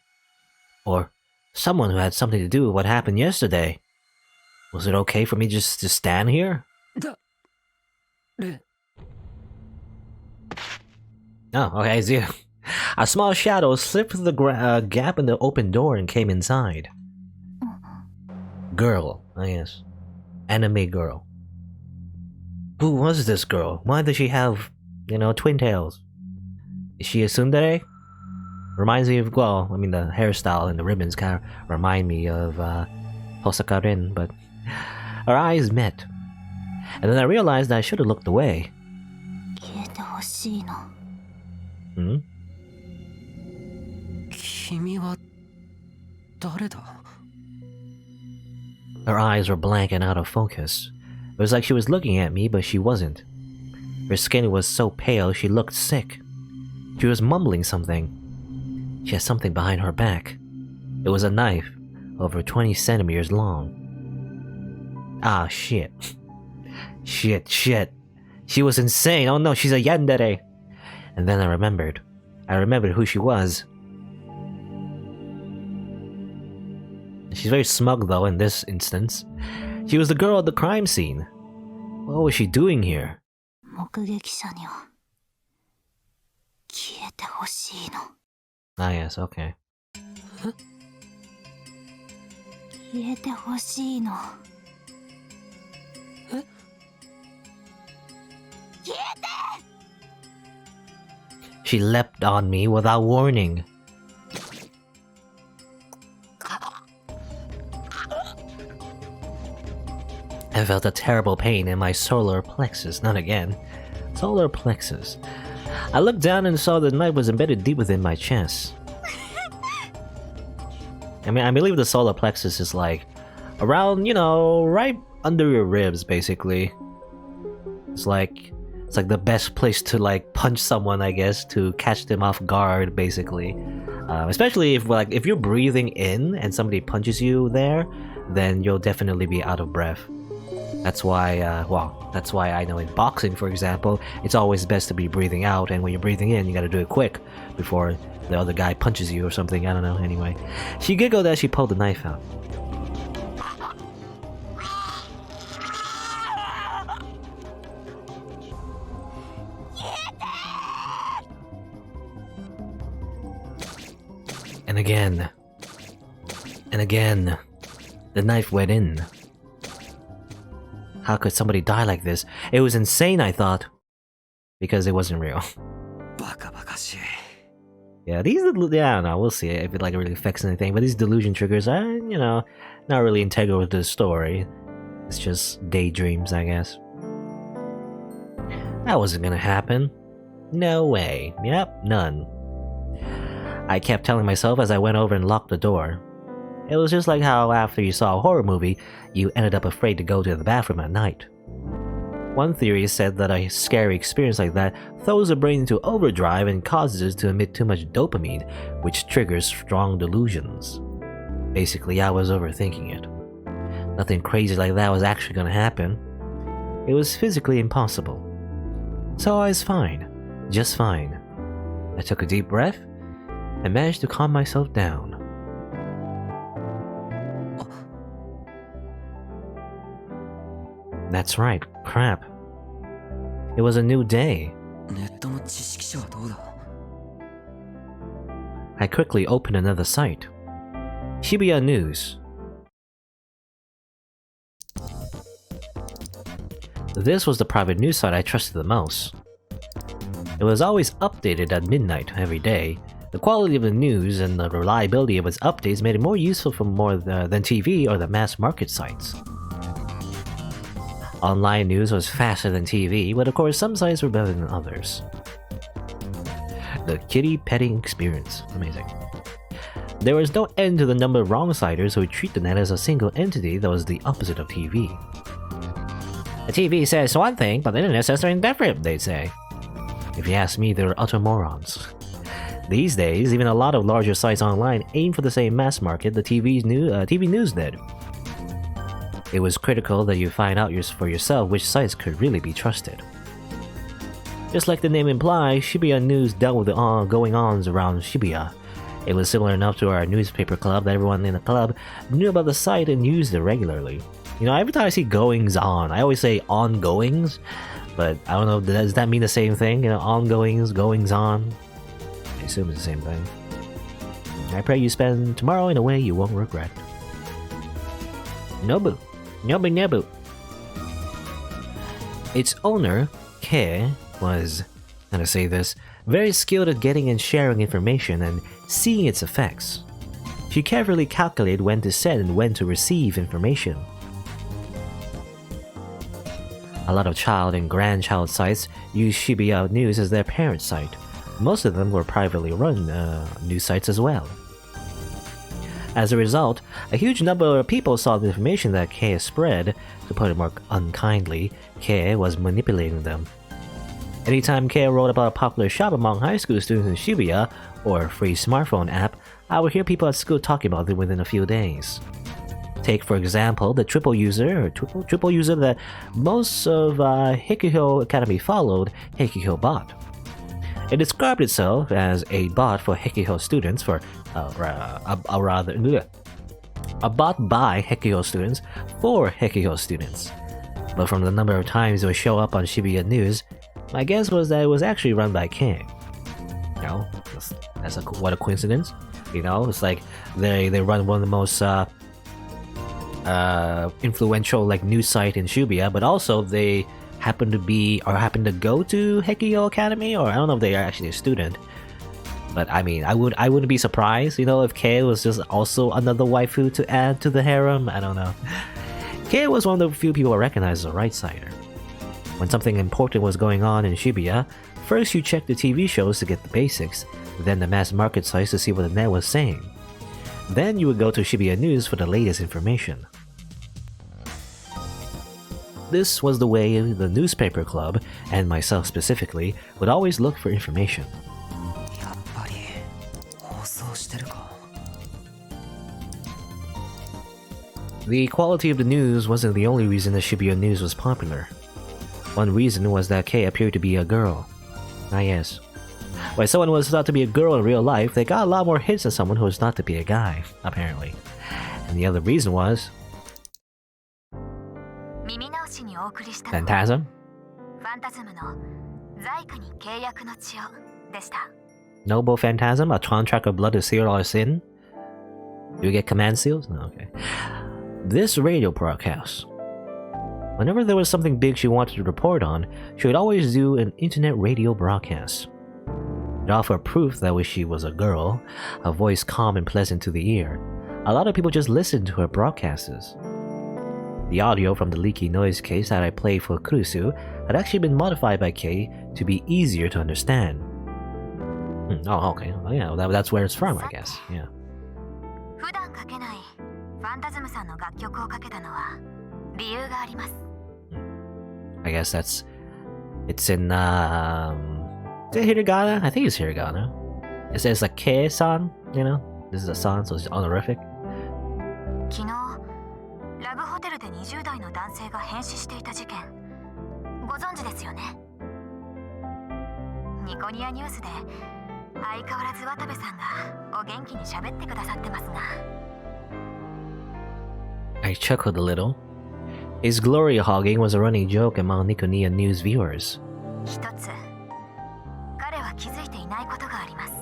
Or someone who had something to do with what happened yesterday? Was it okay for me just to stand here? Oh, okay, it's you. A small shadow slipped through the gap in the open door and came inside. Girl, I guess. Anime girl. Who was this girl? Why does she have, you know, twin tails? Is she a tsundere? Reminds me of, well, I mean the hairstyle and the ribbons kind of remind me of Hosaka Rin, but our eyes met. And then I realized I should have looked away. Hmm? 君は誰だ? Her eyes were blank and out of focus. It was like she was looking at me, but she wasn't. Her skin was so pale she looked sick. She was mumbling something. She had something behind her back. It was a knife, over 20 centimeters long. Ah, shit. Shit. She was insane. Oh no, she's a yandere. And then I remembered. I remembered who she was. She's very smug though in this instance. She was the girl at the crime scene. What was she doing here? 目撃者には消えてほしいの。 Ah yes, okay. 消えてほしいの。え？ She leapt on me without warning. I felt a terrible pain in my solar plexus. Not again. Solar plexus. I looked down and saw the knife was embedded deep within my chest. I mean, I believe the solar plexus is like around, you know, right under your ribs, basically. It's like the best place to like punch someone, I guess, to catch them off guard, basically. Especially if you're breathing in and somebody punches you there, then you'll definitely be out of breath. That's why, that's why I know in boxing, for example, it's always best to be breathing out, and when you're breathing in, you gotta do it quick before the other guy punches you or something. I don't know. Anyway, she giggled as she pulled the knife out. And again. And again. The knife went in. How could somebody die like this? It was insane, I thought. Because it wasn't real. Yeah, I don't know, we'll see if it like really affects anything. But these delusion triggers are, you know, not really integral to the story. It's just daydreams, I guess. That wasn't gonna happen. No way. Yep, none. I kept telling myself as I went over and locked the door. It was just like how after you saw a horror movie, you ended up afraid to go to the bathroom at night. One theory said that a scary experience like that throws the brain into overdrive and causes it to emit too much dopamine, which triggers strong delusions. Basically, I was overthinking it. Nothing crazy like that was actually going to happen. It was physically impossible. So I was fine. Just fine. I took a deep breath and managed to calm myself down. That's right, crap. It was a new day. I quickly opened another site. Shibuya News. This was the private news site I trusted the most. It was always updated at midnight every day. The quality of the news and the reliability of its updates made it more useful for than TV or the mass market sites. Online news was faster than TV, but of course some sites were better than others. The kitty petting experience. Amazing. There was no end to the number of wrong-siders who would treat the net as a single entity that was the opposite of TV. The TV says one thing, but the internet says something different, they'd say. If you ask me, they're utter morons. These days, even a lot of larger sites online aim for the same mass market the TV news did. It was critical that you find out for yourself which sites could really be trusted. Just like the name implies, Shibuya News dealt with the going-ons around Shibuya. It was similar enough to our newspaper club that everyone in the club knew about the site and used it regularly. You know, every time I see goings-on, I always say ongoings, but I don't know, does that mean the same thing? You know, ongoings, goings-on? I assume it's the same thing. I pray you spend tomorrow in a way you won't regret. Nobu. Nobu. Its owner, Kei, was, how to say this, very skilled at getting and sharing information and seeing its effects. She carefully calculated when to send and when to receive information. A lot of child and grandchild sites use Shibuya News as their parent site. Most of them were privately run news sites as well. As a result, a huge number of people saw the information that Kei spread. To put it more unkindly, Kei was manipulating them. Anytime Kei wrote about a popular shop among high school students in Shibuya, or a free smartphone app, I would hear people at school talking about it within a few days. Take, for example, the triple user that most of Heikuhyo Academy followed, Heikuhyo Bot. It described itself as a bot for Heikuhyo students bought by Heikyo students for Heikyo students. But from the number of times it would show up on Shibuya News, my guess was that it was actually run by Kei. You know, what a coincidence. You know, it's like they run one of the most influential like news site in Shibuya, but also they happen to go to Heikyo Academy, or I don't know if they are actually a student. But I mean, I wouldn't be surprised, you know, if Kei was just also another waifu to add to the harem. I don't know. Kei was one of the few people I recognized as a right-sider. When something important was going on in Shibuya, first you check the TV shows to get the basics, then the mass market sites to see what the net was saying. Then you would go to Shibuya News for the latest information. This was the way the newspaper club, and myself specifically, would always look for information. The quality of the news wasn't the only reason the Shibuya News was popular. One reason was that Kei appeared to be a girl. Ah yes. When someone was thought to be a girl in real life, they got a lot more hits than someone who was thought to be a guy, apparently. And the other reason was... Phantasm? Noble Phantasm, a contract of blood to seal our sin? Do we get command seals? No, okay. This radio broadcast. Whenever there was something big she wanted to report on, she would always do an internet radio broadcast. It offered proof that she was a girl, a voice calm and pleasant to the ear. A lot of people just listened to her broadcasts. The audio from the leaky noise case that I played for Kurusu had actually been modified by Kei to be easier to understand. Oh, okay. Well, yeah, that's where it's from, I guess. Yeah. I guess it's in is it hiragana? I think it's hiragana. It says like Kei-san, you know? This is a san, so it's honorific. 昨日ラブホテルで20代の男性が変死していた事件ご存知ですよねニコニアニュースで相変わらず渡部さんがお元気に喋ってくださってますが I chuckled a little. His glory hogging was a running joke among Nikonia News viewers. 一つ彼は気づいていないことがありますフ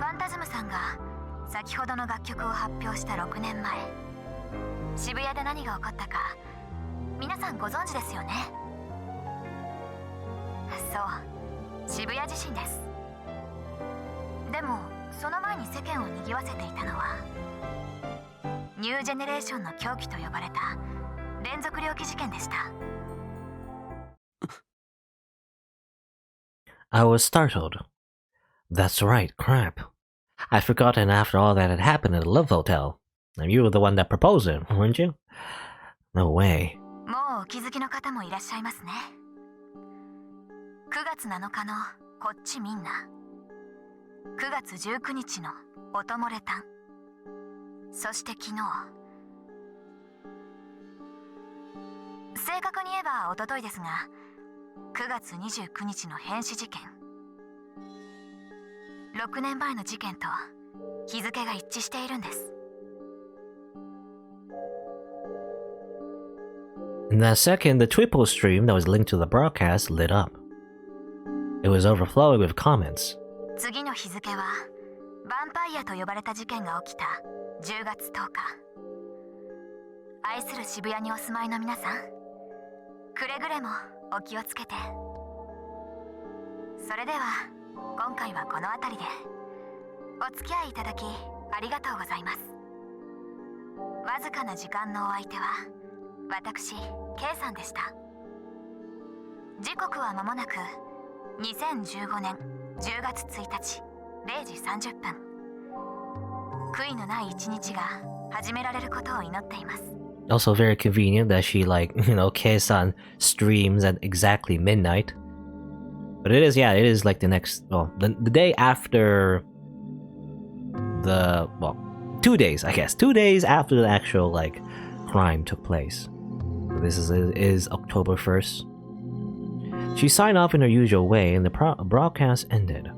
ァンタズムさんが先ほどの楽曲を発表した6年前渋谷で何が起こったか皆さんご存知ですよねそう渋谷地震ですでもその前に世間を賑わせていたのはニュージェネレーションの狂気と呼ばれた連続猟奇事件でした I was startled. That's right, crap. I'd forgotten after all that had happened at the Love Hotel. And you were the one that proposed it, weren't you? No way. もうお気づきの方もいらっしゃいますね9月7日のこっちみんな9月19日のおともれたんそして昨日正確に言えばおとといですが9月29日の変死事件6年前の事件と日付が一致しているんです In that second, the Twipo stream that was linked to the broadcast lit up. It was overflowing with comments. 次の日付はヴァンパイアと呼ばれた事件が起きた10月10日愛する渋谷にお住まいの皆さんくれぐれもお気をつけてそれでは今回はこの辺りでお付き合いいただきありがとうございますわずかな時間のお相手は私 K さんでした時刻は間もなく2015年10月1日0時30分悔いのない一日が始められることを祈っています Also very convenient that she Kei-san streams at exactly midnight. But it is like the next, the day after 2 days, I guess. 2 days after the actual, crime took place. So this is October 1st. She signed off in her usual way and the broadcast ended.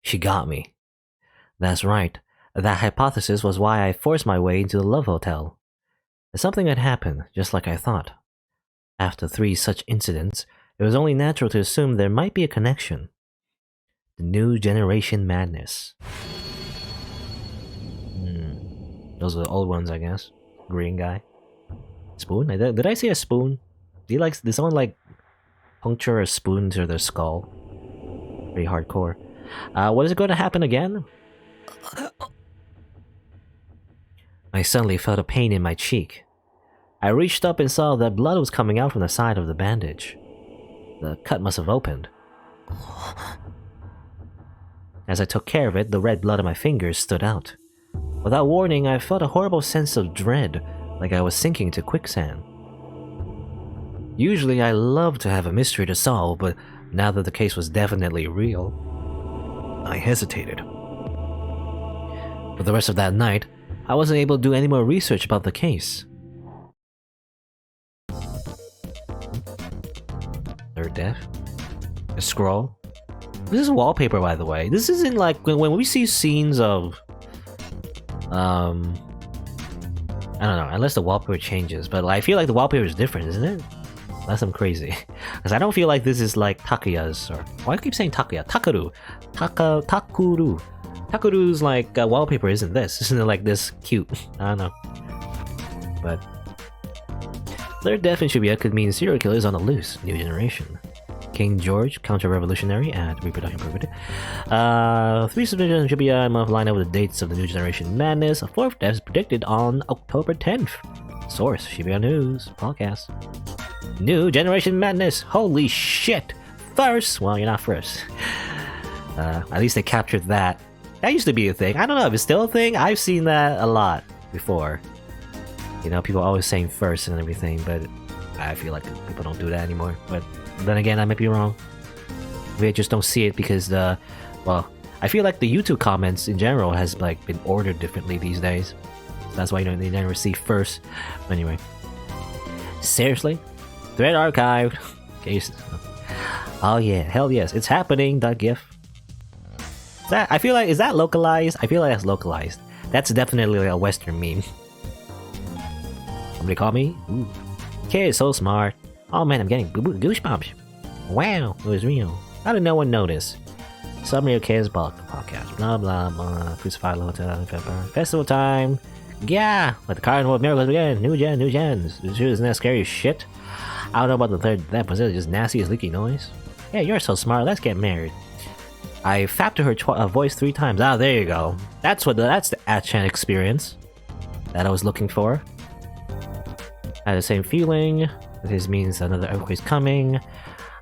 She got me. That's right. That hypothesis was why I forced my way into the Love Hotel. And something had happened, just like I thought. After 3 such incidents, it was only natural to assume there might be a connection. The new generation madness. Those are the old ones, I guess. Green guy. Spoon? Did I say a spoon? Did someone like puncture a spoon to their skull? Pretty hardcore. What is going to happen again? I suddenly felt a pain in my cheek. I reached up and saw that blood was coming out from the side of the bandage. The cut must have opened. As I took care of it, the red blood on my fingers stood out. Without warning, I felt a horrible sense of dread, like I was sinking to quicksand. Usually I love to have a mystery to solve, but now that the case was definitely real, I hesitated. For the rest of that night, I wasn't able to do any more research about the case. Third death? A scroll? This is wallpaper, by the way. This isn't like when we see scenes of I don't know, unless the wallpaper changes, but I feel like the wallpaper is different, isn't it? Unless I'm crazy. Because I don't feel like this is like Takuya's, or why do I keep saying Takuya? Takuru. Takuru. Takuru's like wallpaper isn't this. Isn't it like this cute? I don't know. But third death in Shibuya could mean serial killers on the loose. New generation. King George, counter-revolutionary and reproduction prohibited. 3 submissions in Shibuya, a month line up with the dates of the new generation madness. A 4th death is predicted on October 10th. Source, Shibuya News, podcast. New generation madness, holy shit! First! Well, you're not first. At least they captured that. That used to be a thing. I don't know if it's still a thing. I've seen that a lot before. You know, people always saying first and everything, but I feel like people don't do that anymore. But then again, I might be wrong. We just don't see it because well, I feel like the YouTube comments in general has like been ordered differently these days. So that's why they never see first. Anyway, seriously, thread archived. Cases. Oh yeah, hell yes, it's happening. .gif. I feel like, is that localized? I feel like that's localized. That's definitely like a Western meme. Somebody call me? Ooh. Kid is so smart. Oh man, I'm getting goosebumps. Wow, it was real. How did no one notice? Summary of Kid's podcast. Blah blah blah. Crucified Hotel. Festival time. Yeah, let the carnival of miracles begin. New gens. Isn't that scary as shit? I don't know about the third death, but it's just nasty as leaky noise. Yeah, you're so smart. Let's get married. I fapped to her voice 3 times. Ah, there you go. That's the Achan experience that I was looking for. I had the same feeling. This means another earthquake's coming.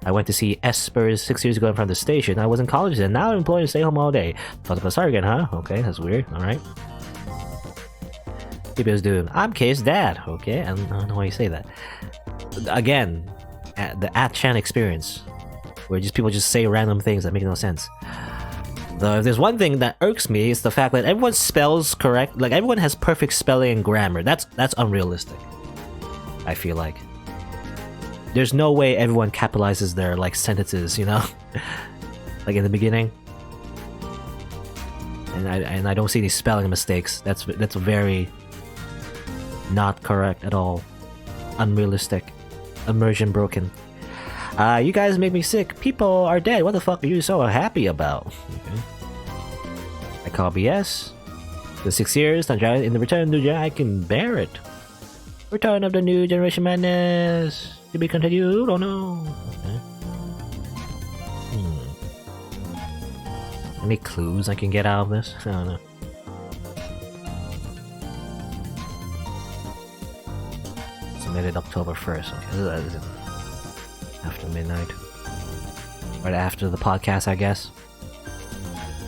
I went to see Espers 6 years ago in front of the station. I was in college then. Now I'm employed to stay home all day. Thought to start again, huh? Okay, that's weird. Alright. People's doing. I'm K's dad. Okay, I don't know why you say that. Again, the Achan experience. Where just people just say random things that make no sense. Though if there's one thing that irks me, it's the fact that everyone spells correct. Like everyone has perfect spelling and grammar. That's unrealistic. I feel like there's no way everyone capitalizes their like sentences, you know, like in the beginning. And I don't see any spelling mistakes. That's very not correct at all. Unrealistic. Immersion broken. You guys make me sick. People are dead. What the fuck are you so happy about? Okay. I call BS. The 6 years, in the return of the new gen, I can bear it. Return of the new generation madness. To be continued? Oh no. Okay. Any clues I can get out of this? I don't know. Submitted October 1st. Okay. After midnight. Right after the podcast, I guess.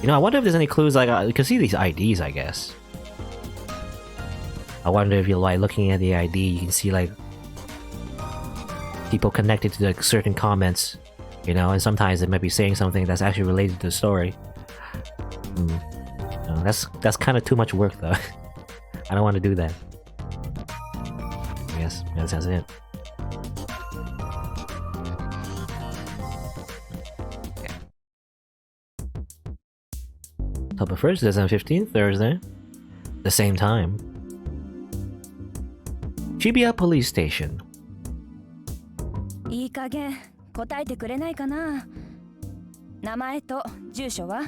You know, I wonder if there's any clues, like, you can see these IDs, I guess. I wonder if you're, like, looking at the ID, you can see, like, people connected to, like, certain comments, you know, and sometimes they might be saying something that's actually related to the story. You know, that's kind of too much work, though. I don't want to do that. I guess that's it. October 1st, 2015, Thursday. The same time. Shibuya Police Station. いい加減答えてくれないかな。名前と住所は？